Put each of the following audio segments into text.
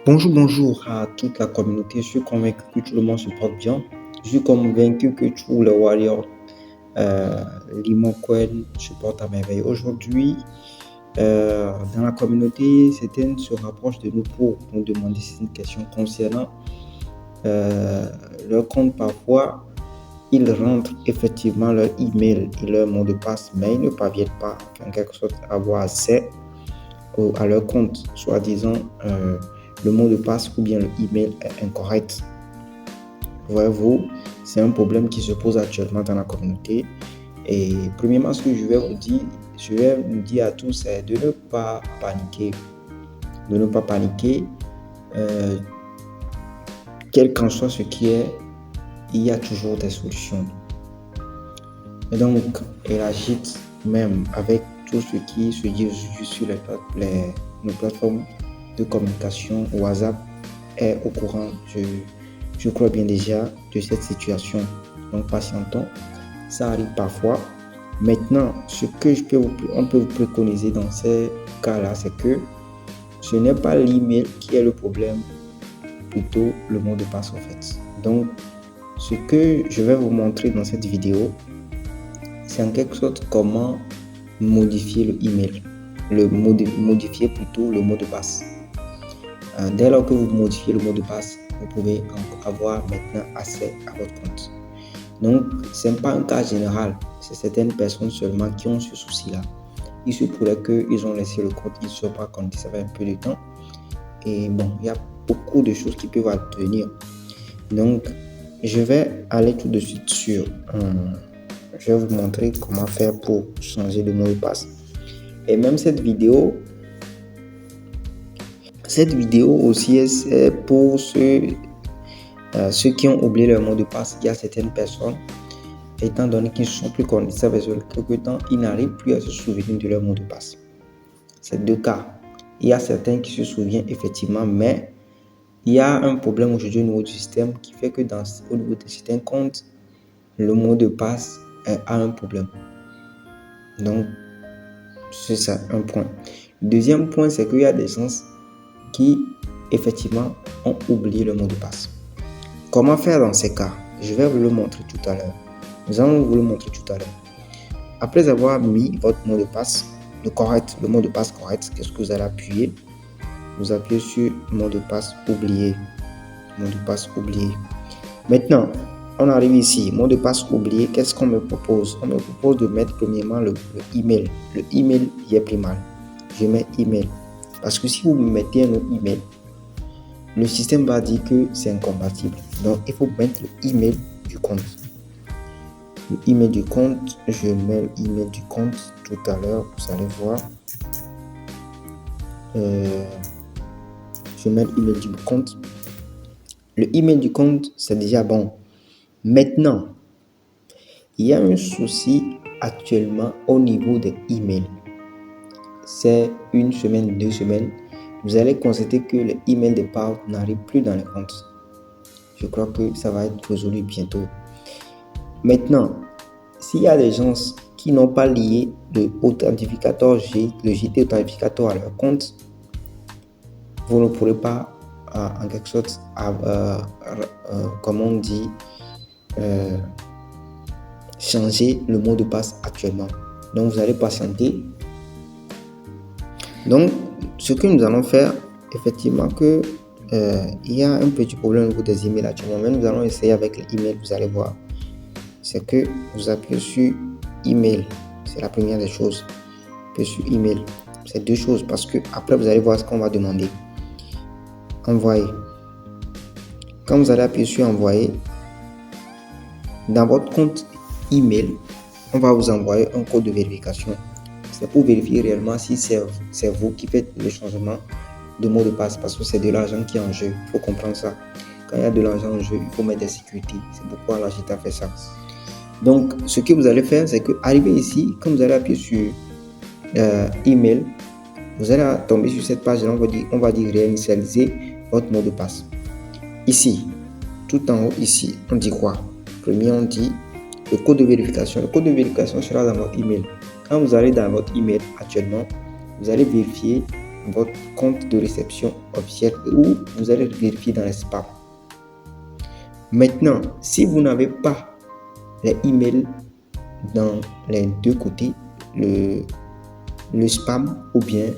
Bonjour à toute la communauté. Je suis convaincu que tout le monde se porte bien. Je suis convaincu que tous les warriors euh, Limocoin se portent à merveille. Aujourd'hui, dans la communauté, certains se rapprochent de nous pour nous demander une question concernant leur compte. Parfois, ils rentrent effectivement leur email et leur mot de passe, mais ils ne parviennent pas en quelque sorte à avoir accès à leur compte, soi-disant le mot de passe ou bien le email est incorrect. Voyez-vous, c'est un problème qui se pose actuellement dans la communauté. Et premièrement, ce que je vais vous dire à tous, c'est de ne pas paniquer. De ne pas paniquer. Quel qu'en soit ce qui est, il y a toujours des solutions. Et donc, elle agite même avec tout ce qui se dit aujourd'hui sur nos plateformes de communication. WhatsApp est au courant, je crois bien déjà, de cette situation. Donc, patientons. Ça arrive parfois. Maintenant, ce que on peut vous préconiser dans ces cas-là, c'est que ce n'est pas l'email qui est le problème, plutôt le mot de passe en fait. Donc, ce que je vais vous montrer dans cette vidéo, c'est en quelque sorte comment modifier le email, modifier plutôt le mot de passe. Dès lors que vous modifiez le mot de passe, vous pouvez avoir maintenant accès à votre compte. Donc, ce n'est pas un cas général, c'est certaines personnes seulement qui ont ce souci-là. Il se pourrait qu'ils ont laissé le compte, ils ne se sont pas connectés, ça fait un peu de temps. Et bon, il y a beaucoup de choses qui peuvent advenir. Donc, je vais aller tout de suite sur... je vais vous montrer comment faire pour changer de mot de passe. Et même cette vidéo aussi est pour ceux qui ont oublié leur mot de passe. Il y a certaines personnes, étant donné qu'ils ne sont plus connectés, ça fait quelque temps, ils n'arrivent plus à se souvenir de leur mot de passe. C'est deux cas. Il y a certains qui se souviennent effectivement, mais il y a un problème aujourd'hui au niveau du système qui fait que au niveau de certains comptes, le mot de passe a un problème. Donc, c'est ça, un point. Le deuxième point, c'est qu'il y a des gens qui, effectivement, ont oublié le mot de passe. Comment faire dans ces cas? Je vais vous le montrer tout à l'heure. Nous allons vous le montrer tout à l'heure. Après avoir mis votre mot de passe, le mot de passe correct, qu'est-ce que vous allez appuyer? Vous appuyez sur mot de passe oublié. Mot de passe oublié. Maintenant, on arrive ici, mot de passe oublié, qu'est-ce qu'on me propose? On me propose de mettre premièrement le email. Le email y est pris mal. Je mets email. Parce que si vous mettez un autre email, le système va dire que c'est incompatible. Donc, il faut mettre le email du compte. Le email du compte, je mets l'email du compte tout à l'heure, vous allez voir. Je mets l'email du compte. Le email du compte, c'est déjà bon. Maintenant, il y a un souci actuellement au niveau des emails. C'est une semaine, 2 semaines. Vous allez constater que les emails de départ n'arrivent plus dans les comptes. Je crois que ça va être résolu bientôt. Maintenant, s'il y a des gens qui n'ont pas lié le JT authentificateur à leur compte, vous ne pourrez pas, en quelque sorte, comment on dit, changer le mot de passe actuellement. Donc, vous allez patienter. Donc, ce que nous allons faire, effectivement, il y a un petit problème au niveau des emails actuellement, mais nous allons essayer avec les emails, vous allez voir. C'est que vous appuyez sur email, c'est la première des choses. Appuyez sur email, c'est deux choses parce que après vous allez voir ce qu'on va demander. Envoyer. Quand vous allez appuyer sur envoyer, dans votre compte email, on va vous envoyer un code de vérification. C'est pour vérifier réellement si c'est vous qui faites le changement de mot de passe parce que c'est de l'argent qui est en jeu. Il faut comprendre ça. Quand il y a de l'argent en jeu, il faut mettre des sécurités. C'est pourquoi l'agita fait ça. Donc, ce que vous allez faire, c'est que arrivé ici, quand vous allez appuyer sur email, vous allez tomber sur cette page. On va dire réinitialiser votre mot de passe. Ici, tout en haut, ici, on dit quoi? Premier, on dit le code de vérification. Le code de vérification sera dans votre email. Quand vous allez dans votre email actuellement, vous allez vérifier votre compte de réception officiel ou vous allez vérifier dans les spams. Maintenant, si vous n'avez pas les emails dans les deux côtés, le spam ou bien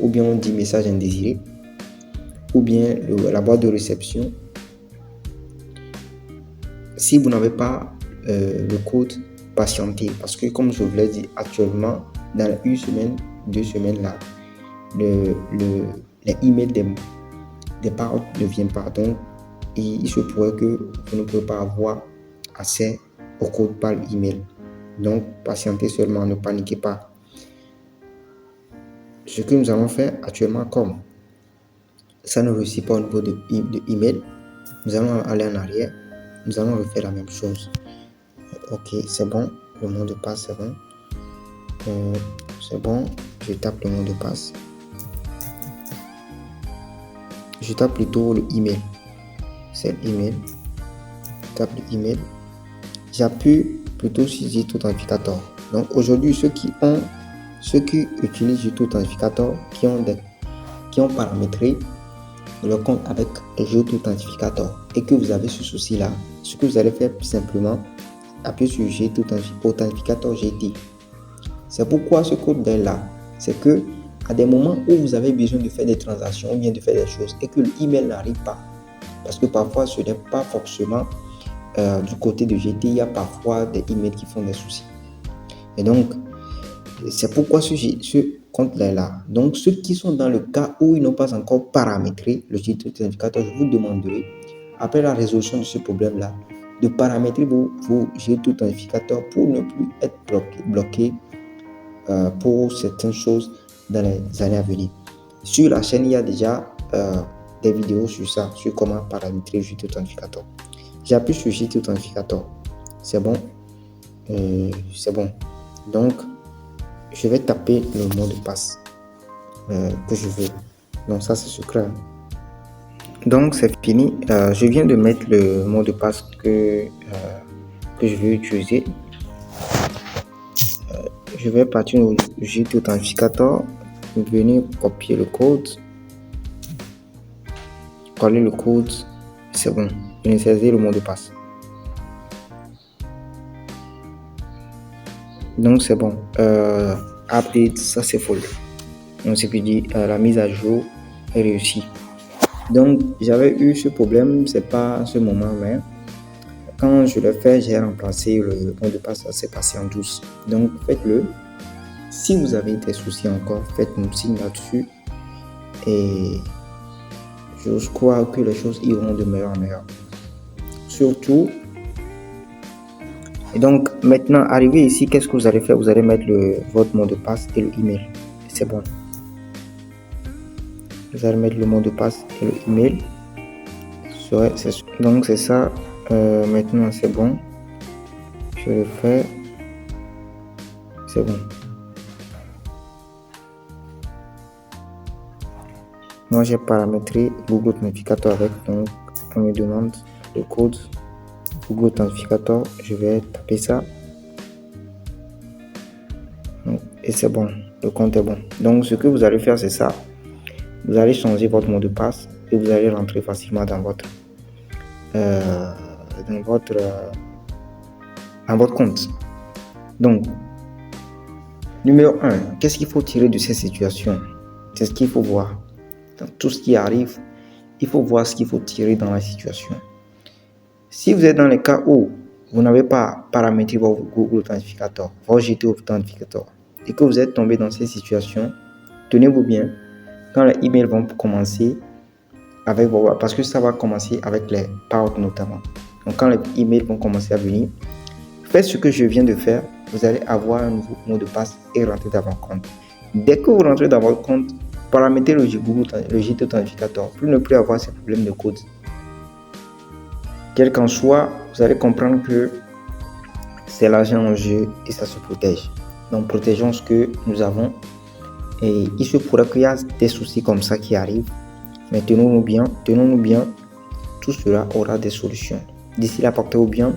on dit message indésiré ou bien la boîte de réception, si vous n'avez pas le code patienter, parce que comme je vous l'ai dit actuellement, dans une semaine, 2 semaines là, les emails des parents ne viennent pas, donc il se pourrait que vous ne pouvez pas avoir accès au code par email. Donc patientez seulement, ne paniquez pas. Ce que nous allons faire actuellement, comme ça ne réussit pas au niveau de email, nous allons aller en arrière, nous allons refaire la même chose. Ok, c'est bon, le mot de passe c'est bon. C'est bon, je tape le mot de passe. Je tape plutôt le email. C'est l'email. Je tape le email. J'appuie plutôt sur J2 Authenticator. Donc aujourd'hui, ceux qui utilisent J2 Authenticator, qui ont paramétré leur compte avec J2 Authenticator et que vous avez ce souci-là, ce que vous allez faire tout simplement, appuyer sur J2 Authenticator GT. C'est pourquoi ce code est là. C'est que à des moments où vous avez besoin de faire des transactions ou bien de faire des choses et que l'email n'arrive pas, parce que parfois ce n'est pas forcément du côté de GT, il y a parfois des emails qui font des soucis. Et donc, c'est pourquoi ce compte-là est là. Donc, ceux qui sont dans le cas où ils n'ont pas encore paramétré le J2 Authenticator, je vous demanderai, après la résolution de ce problème-là, de paramétrer vos J2 Authenticator pour ne plus être bloqué pour certaines choses dans les années à venir. Sur la chaîne, il y a déjà des vidéos sur ça, sur comment paramétrer le J2 Authenticator. J'appuie sur J2 Authenticator. C'est bon. C'est bon. Donc, je vais taper le mot de passe que je veux. Donc, ça, c'est secret. Donc, c'est fini. Je viens de mettre le mot de passe que je vais utiliser. Je vais partir au J2 Authenticator. Venir copier le code. Coller le code. C'est bon. Initialiser le mot de passe. Donc c'est bon. Update, ça c'est full. Donc ce qui dit la mise à jour est réussie. Donc j'avais eu ce problème, c'est pas à ce moment, mais quand je l'ai fait, j'ai remplacé le mot de passe, ça s'est passé en douce. Donc faites-le. Si vous avez des soucis encore, faites-nous signe là-dessus. Et je crois que les choses iront de meilleur en meilleur. Surtout. Et donc maintenant, arrivé ici, qu'est-ce que vous allez faire? Vous allez mettre votre mot de passe et le email. C'est bon. Vous allez mettre le mot de passe et le email. Donc c'est ça. Maintenant c'est bon. Je le fais. C'est bon. Moi j'ai paramétré Google Authenticator avec, donc on me demande le code Google Authenticator, je vais taper ça et c'est bon, le compte est bon. Donc ce que vous allez faire c'est ça, vous allez changer votre mot de passe et vous allez rentrer facilement dans votre compte. Donc numéro 1, qu'est-ce qu'il faut tirer de ces situations? C'est ce qu'il faut voir. Dans tout ce qui arrive, il faut voir ce qu'il faut tirer dans la situation. Si vous êtes dans les cas où vous n'avez pas paramétré votre Google Authenticator, votre J2 Authenticator, et que vous êtes tombé dans ces situations, tenez-vous bien, quand les emails vont commencer avec vos, parce que ça va commencer avec les parts notamment. Donc quand les emails vont commencer à venir, faites ce que je viens de faire, vous allez avoir un nouveau mot de passe et rentrer dans votre compte. Dès que vous rentrez dans votre compte, paramétrez le J2 Authenticator pour ne plus avoir ces problèmes de code. Quel qu'en soit, vous allez comprendre que c'est l'argent en jeu et ça se protège. Donc protégeons ce que nous avons. Et il se pourrait qu'il y ait des soucis comme ça qui arrivent. Mais tenons-nous bien, tout cela aura des solutions. D'ici là, portez-vous bien.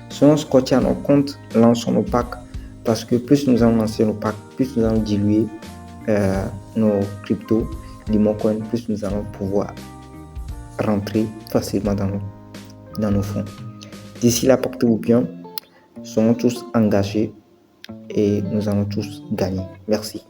Soyons scotchés à nos comptes, lançons nos packs. Parce que plus nous allons lancer nos packs, plus nous allons diluer nos cryptos, Limocoin, plus nous allons pouvoir rentrer facilement dans nos fonds. D'ici là, portez-vous bien, soyons tous engagés et nous allons tous gagner. Merci.